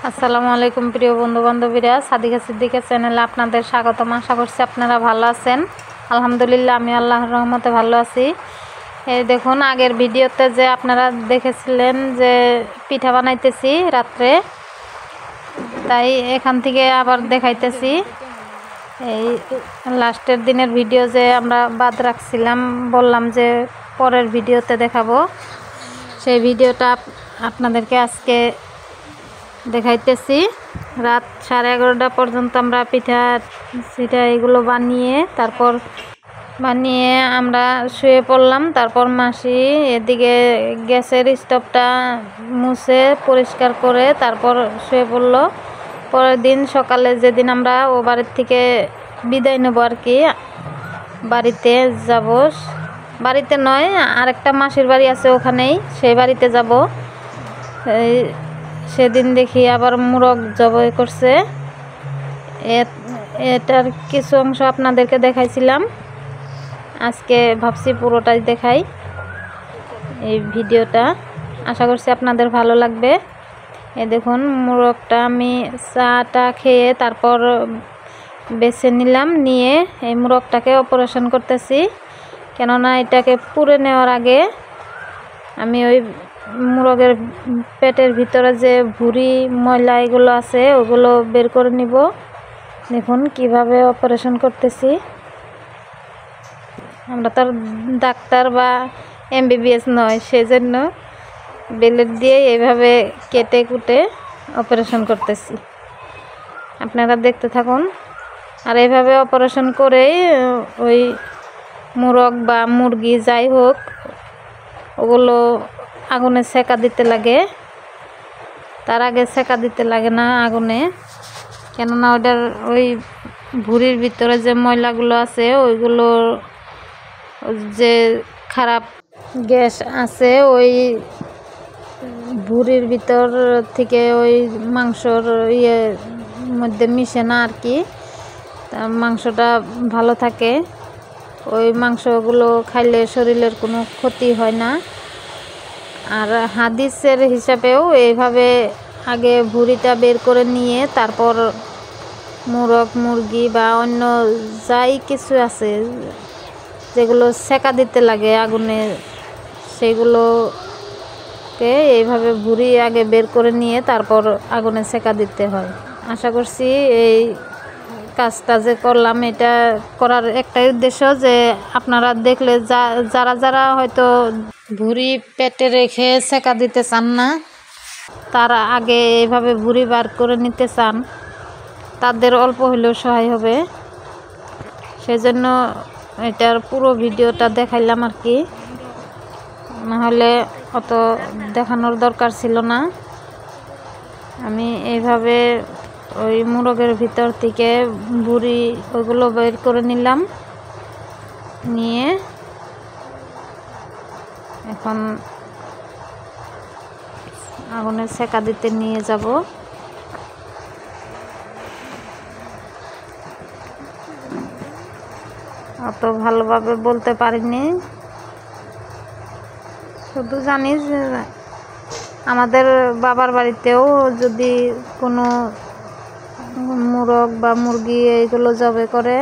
আসসালামু আলাইকুম প্রিয় বন্ধু বান্ধবীরা, সাদিকা সিদ্দিকের চ্যানেলে আপনাদের স্বাগতম। আশা করছি আপনারা ভালো আছেন। আলহামদুলিল্লাহ আমি আল্লাহর রহমতে ভালো আছি। এই দেখুন, আগের ভিডিওতে যে আপনারা দেখেছিলেন যে পিঠা বানাইতেছি রাত্রে, তাই এখান থেকে আবার দেখাইতেছি। এই লাস্টের দিনের ভিডিও যে আমরা বাদ রাখছিলাম, বললাম যে পরের ভিডিওতে দেখাবো, সেই ভিডিওটা আপনাদেরকে আজকে দেখাইতেছি। রাত 11:30 পর্যন্ত আমরা পিঠা এগুলো বানিয়ে আমরা শুয়ে পড়লাম। তারপর মাসি এদিকে গ্যাসের স্টোভটা মুছে পরিষ্কার করে তারপর শুয়ে পড়লো। পরের দিন সকালে, যেদিন আমরা ও বাড়ির থেকে বিদায় নেবো আর কি, বাড়িতে যাব, বাড়িতে নয় আরেকটা মাসির বাড়ি আছে ওখানেই, সেই বাড়িতে যাব। সেদিন দেখি আবার মোরগ জবাই করছে। এটার কিছু অংশ আপনাদেরকে দেখাইছিলাম, আজকে ভাবছি পুরোটাই দেখাই এই ভিডিওটা। আশা করছি আপনাদের ভালো লাগবে। এই দেখুন, মোরগটা আমি চাটা খেয়ে তারপর বেছে নিলাম, নিয়ে এই মোরগটাকে অপারেশন করতেছি। কেননা এটাকে পুড়ে নেওয়ার আগে আমি ওই মোরগের পেটের ভিতরে যে ভুঁড়ি ময়লা এগুলো আছে ওগুলো বের করে নিব। দেখুন কিভাবে অপারেশন করতেছি। আমরা তো ডাক্তার বা MBBS নয়, সেজন্য ব্লেড দিয়ে এইভাবে কেটে কুটে অপারেশন করতেছি। আপনারা দেখতে থাকুন। আর এইভাবে অপারেশন করেই ওই মোরগ বা মুরগি যাই হোক, ওগুলো আগুনে সেকা দিতে লাগে। তার আগে সেকা দিতে লাগে না আগুনে, কেননা ওটার ওই ভুঁড়ির ভিতরে যে ময়লাগুলো আছে, ওইগুলো যে খারাপ গ্যাস আছে ওই ভুঁড়ির ভিতর থেকে ওই মাংসর মধ্যে মিশে না আর কি, মাংসটা ভালো থাকে। ওই মাংসগুলো খাইলে শরীরের কোনো ক্ষতি হয় না। আর হাদিসের হিসাবেও এইভাবে আগে ভুঁড়িটা বের করে নিয়ে তারপর মোরগ মুরগি বা অন্য যাই কিছু আছে যেগুলো সেকা দিতে লাগে আগুনে, সেগুলোকে এইভাবে ভুঁড়ি আগে বের করে নিয়ে তারপর আগুনে সেকা দিতে হয়। আশা করছি এই কাজটা যে করলাম, এটা করার একটাই উদ্দেশ্য যে আপনারা দেখলে যারা হয়তো ভুঁড়ি পেটে রেখে সেকা দিতে চান না, তারা আগে এইভাবে ভুঁড়ি বার করে নিতে চান, তাদের অল্প হলেও সহায় হবে। সেজন্য এটার পুরো ভিডিওটা দেখাইলাম আর কি, নাহলে অত দেখানোর দরকার ছিল না। আমি এইভাবে ওই মোরগের ভিতর থেকে ভুঁড়ি ওইগুলো বের করে নিলাম, নিয়ে এখন আগুনে সেকা দিতে নিয়ে যাব। অত ভালোভাবে বলতে পারিনি, শুধু জানি যে আমাদের বাবার বাড়িতেও যদি কোনো মোরগ বা মুরগি এইগুলো জবাই করে,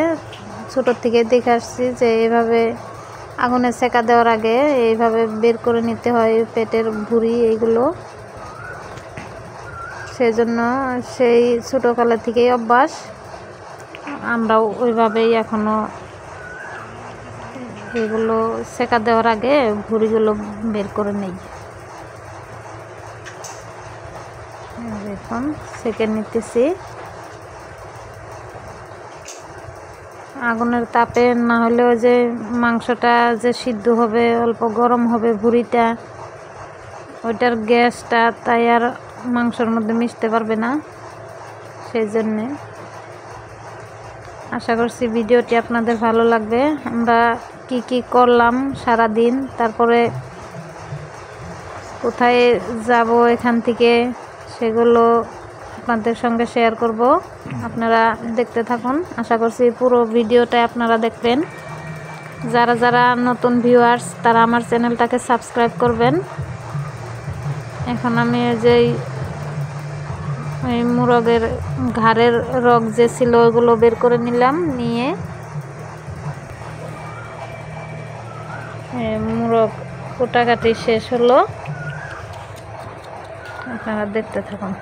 ছোটোর থেকে দেখে আসছি যে এইভাবে আগুনে সেকা দেওয়ার আগে এইভাবে বের করে নিতে হয় পেটের ভুঁড়ি এইগুলো। সেজন্য সেই ছোটোকালের থেকেই অভ্যাস, আমরাও ওইভাবেই এখনও এগুলো সেকা দেওয়ার আগে ভুঁড়িগুলো বের করে নেই। এখন সেকে নিতেছি আগুনের তাপে, না হলেও যে মাংসটা যে সিদ্ধ হবে, অল্প গরম হবে ভুঁড়িটা, ওইটার গ্যাসটা তাই আর মাংসের মধ্যে মিশতে পারবে না। সেই জন্যে আশা করছি ভিডিওটি আপনাদের ভালো লাগবে। আমরা কি করলাম সারা দিন, তারপরে কোথায় যাব এখান থেকে, সেগুলো আপনাদের সঙ্গে শেয়ার করব। আপনারা দেখতে থাকুন। আশা করছি পুরো ভিডিওটা আপনারা দেখবেন। যারা নতুন ভিউয়ার্স, তারা আমার চ্যানেলটাকে সাবস্ক্রাইব করবেন। এখন আমি যেই ওই মুরগের ঘাড়ের রগ যে ছিল ওগুলো বের করে নিলাম, নিয়ে মুরগ কোটাকাটি শেষ হলো। আপনারা দেখতে থাকুন।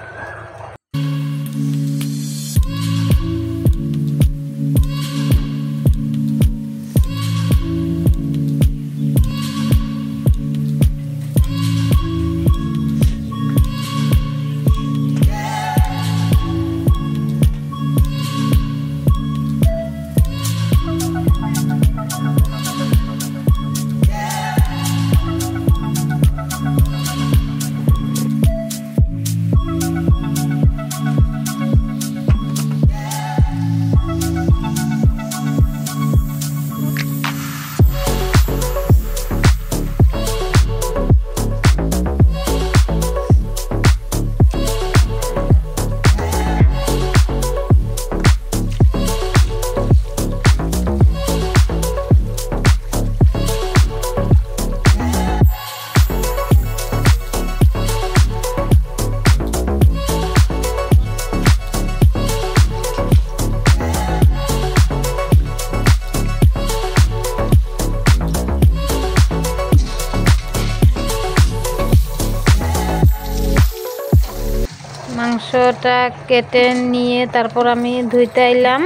মাংসটা কেটে নিয়ে তারপর আমি ধুইতে আইলাম।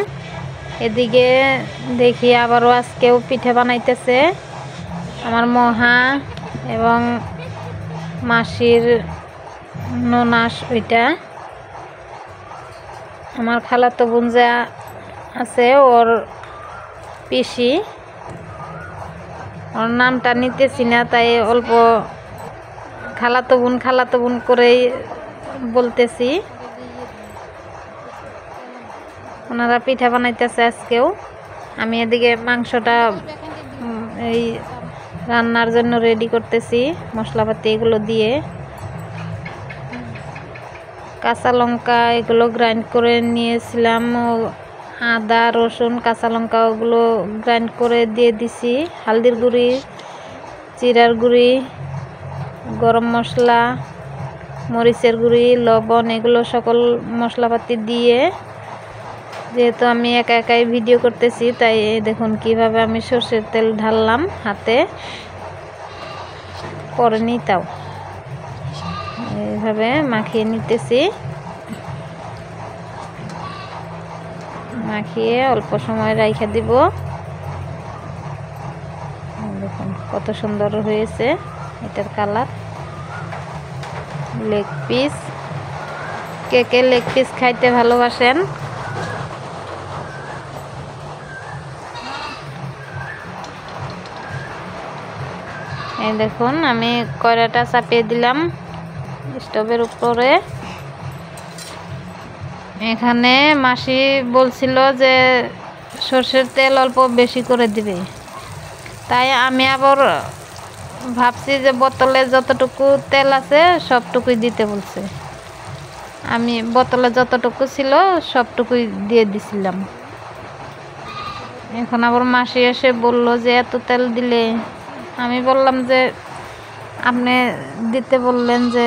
এদিকে দেখি আবারও আজকেও পিঠে বানাইতেছে আমার মহা এবং মাসির ননাস। ওইটা আমার খালাতো বোন যা আছে ওর পিসি, ওর নামটা নিতেছি না, তাই অল্প খালাতো বোন করেই বলতেছি। ওনারা পিঠা বানাইতেছে আজকেও। আমি এদিকে মাংসটা এই রান্নার জন্য রেডি করতেছি, মশলাপাতি এগুলো দিয়ে। কাঁচা লঙ্কা এগুলো গ্রাইন্ড করে নিয়েছিলাম, আদা রসুন কাঁচা লঙ্কা ওগুলো গ্রাইন্ড করে দিয়ে দিছি। হলদির গুঁড়ি, জিরার গুঁড়ি, গরম মশলা, মরিচের গুঁড়ি, লবণ এগুলো সকল মশলাপাতি দিয়ে, যেহেতু আমি একা একাই ভিডিও করতেছি তাই দেখুন কিভাবে আমি সরষের তেল ঢাললাম হাতে, পরে নিতাও এইভাবে মাখিয়ে নিতেছি। মাখিয়ে অল্প সময় রাইখা দিব। দেখুন কত সুন্দর হয়েছে এটার কালার। লেগ পিস, কে কে লেগ পিস খাইতে ভালোবাসেন? এই দেখুন আমি কড়াইটা চাপিয়ে দিলাম স্টোভের উপরে। এখানে মাসি বলছিল যে সরষের তেল অল্প বেশি করে দিবে, তাই আমি আবার ভাবছি যে বোতলে যতটুকু তেল আছে সবটুকুই দিতে বলছে। আমি বোতলে যতটুকু ছিল সবটুকুই দিয়ে দিছিলাম। এখন আবার মাসি এসে বলল যে এত তেল দিলে। আমি বললাম যে আপনি দিতে বললেন যে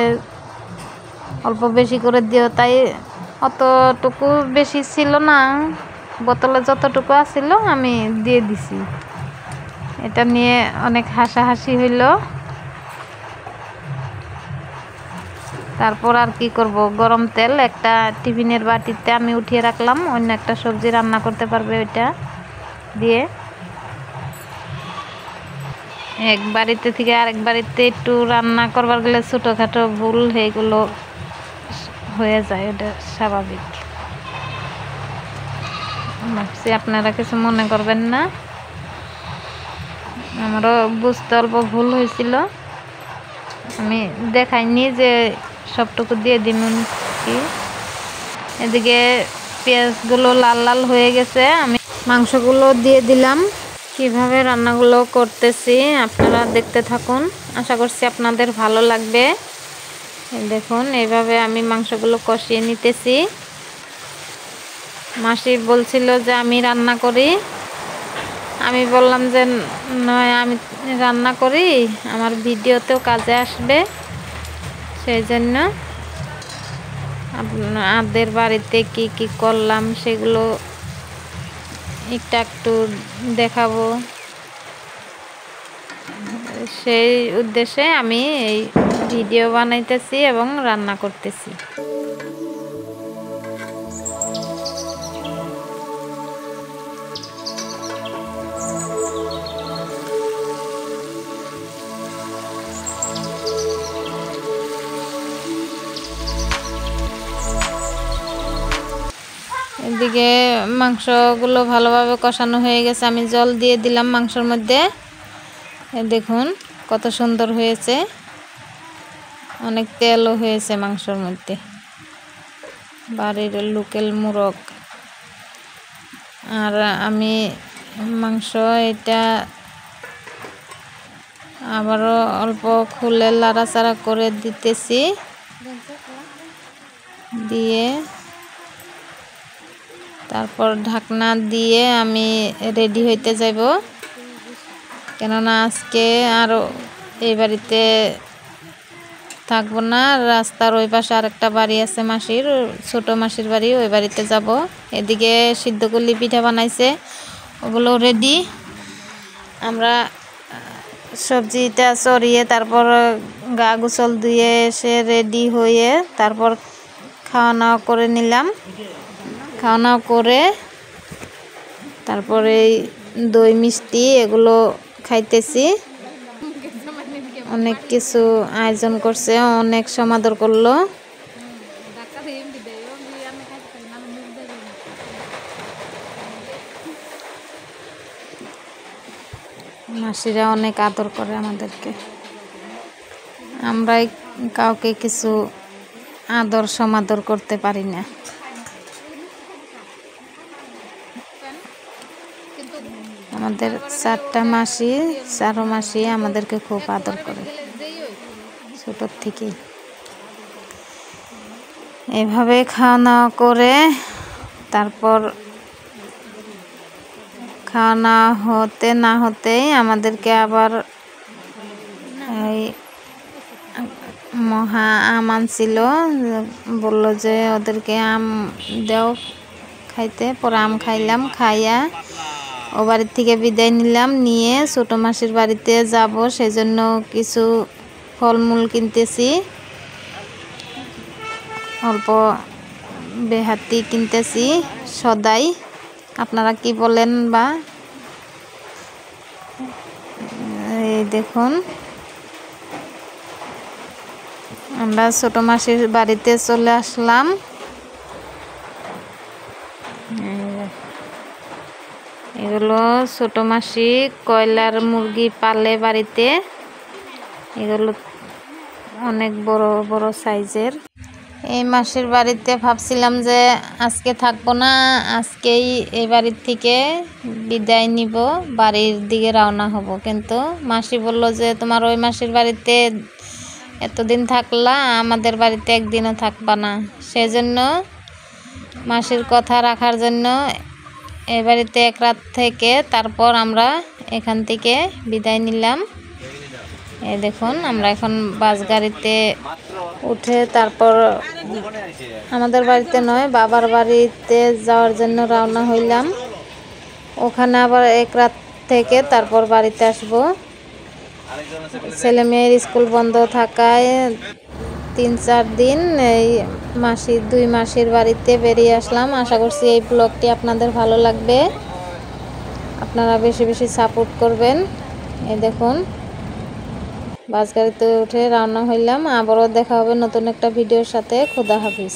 অল্প বেশি করে দিও, তাই অতটুকু বেশি ছিল না, বোতলে যতটুকু আছিল আমি দিয়ে দিছি। এটা নিয়ে অনেক হাসাহাসি হইল। তারপর আর কি করব, গরম তেল একটা টিফিনের বাটিতে আমি উঠিয়ে রাখলাম, অন্য একটা সবজি রান্না করতে পারবে ওইটা দিয়ে। এক বাড়িতে থেকে আরেক বাড়িতে একটু রান্না করবার গেলে ছোটোখাটো ভুল এইগুলো হয়ে যায়, ওটা স্বাভাবিক। ভাবছি আপনারা কিছু মনে করবেন না, আমারও বুঝতে অল্প ভুল হয়েছিল। আমি দেখাইনি যে সবটুকু দিয়ে দিমুন কি। এদিকে পেঁয়াজগুলো লাল লাল হয়ে গেছে, আমি মাংসগুলো দিয়ে দিলাম। কিভাবে রান্নাগুলো করতেছি আপনারা দেখতে থাকুন, আশা করছি আপনাদের ভালো লাগবে। দেখুন এইভাবে আমি মাংসগুলো কষিয়ে নিতেছি। মাসি বলছিল যে আমি রান্না করি, আমি বললাম যে নয় আমি রান্না করি, আমার ভিডিওতেও কাজে আসবে, সেই জন্য আমাদের বাড়িতে কি কি করলাম সেগুলো একটু দেখাবো। সেই উদ্দেশ্যে আমি এই ভিডিও বানাইতেছি এবং রান্না করতেছি। এদিকে মাংসগুলো ভালোভাবে কষানো হয়ে গেছে, আমি জল দিয়ে দিলাম মাংসের মধ্যে। দেখুন কত সুন্দর হয়েছে, অনেক তেলও হয়েছে মাংসের মধ্যে, বাড়ির লোকাল মুরগ। আর আমি মাংস এটা আবারও অল্প খুলে লাড়াচাড়া করে দিতেছি, দিয়ে তারপর ঢাকনা দিয়ে আমি রেডি হইতে যাব, কেননা আজকে আর এই বাড়িতে থাকবো না। রাস্তার ওই পাশে আরেকটা বাড়ি আছে মাসির, ছোট মাসির বাড়ি, ওই বাড়িতে যাব। এদিকে সিদ্ধকুলি পিঠা বানাইছে, ওগুলো রেডি। আমরা সবজিটা চড়িয়ে তারপর গা গোসল ধুয়ে এসে রেডি হয়ে তারপর খাওয়া দাওয়া করে নিলাম। খাওয়া দাওয়া করে তারপরে দই মিষ্টি এগুলো খাইতেছি। অনেক কিছু আয়োজন করছে, অনেক সমাদর করলো। মাসিরা অনেক আদর করে আমাদেরকে, আমরাই কাউকে কিছু আদর সমাদর করতে পারি না। আমাদের 4টা মাসি, 4 মাসি আমাদেরকে খুব আদর করে ছোটোর থেকেই। এভাবে খাওয়া দাওয়া করে তারপর খাওয়া না হতে না হতেই আমাদেরকে আবার এই মহা আম আনছিল, বললো যে ওদেরকে আম দাও খাইতে। পরে আম খাইলাম, খাইয়া ও বাড়ির থেকে বিদায় নিলাম, নিয়ে ছোট মাসির বাড়িতে যাব, সেজন্য কিছু ফলমূল কিনতেছি। অল্প বেহাতি কিনতেছি, সদাই আপনারা কি বলেন বা। এই দেখুন আমরা ছোট মাসির বাড়িতে চলে আসলাম। এগুলো ছোট মাসি কয়লার মুরগি পালে বাড়িতে, এগুলো অনেক বড় বড় সাইজের। এই মাসির বাড়িতে ভাবছিলাম যে আজকে থাকবো না, আজকেই এই বাড়ির থেকে বিদায় নিব, বাড়ির দিকে রওনা হব। কিন্তু মাসি বলল যে তোমার ওই মাসির বাড়িতে এতদিন থাকলা, আমাদের বাড়িতে একদিনও থাকবা না। সেজন্য মাসির কথা রাখার জন্য এই বাড়িতে এক রাত থেকে তারপর আমরা এখান থেকে বিদায় নিলাম। এই দেখুন আমরা এখন বাস গাড়িতে উঠে তারপর আমাদের বাড়িতে নয়, বাবার বাড়িতে যাওয়ার জন্য রওনা হইলাম। ওখানে আবার এক রাত থেকে তারপর বাড়িতে আসব। ছেলে মেয়ের স্কুল বন্ধ থাকায় 3-4 দিন এই মাসির 2 মাসির বাড়িতে বেরিয়ে আসলাম। আশা করছি এই ব্লগটি আপনাদের ভালো লাগবে, আপনারা বেশি বেশি সাপোর্ট করবেন। এই দেখুন বাস গাড়িতে উঠে রওনা হইলাম। আবারও দেখা হবে নতুন একটা ভিডিওর সাথে। খোদা হাফিজ।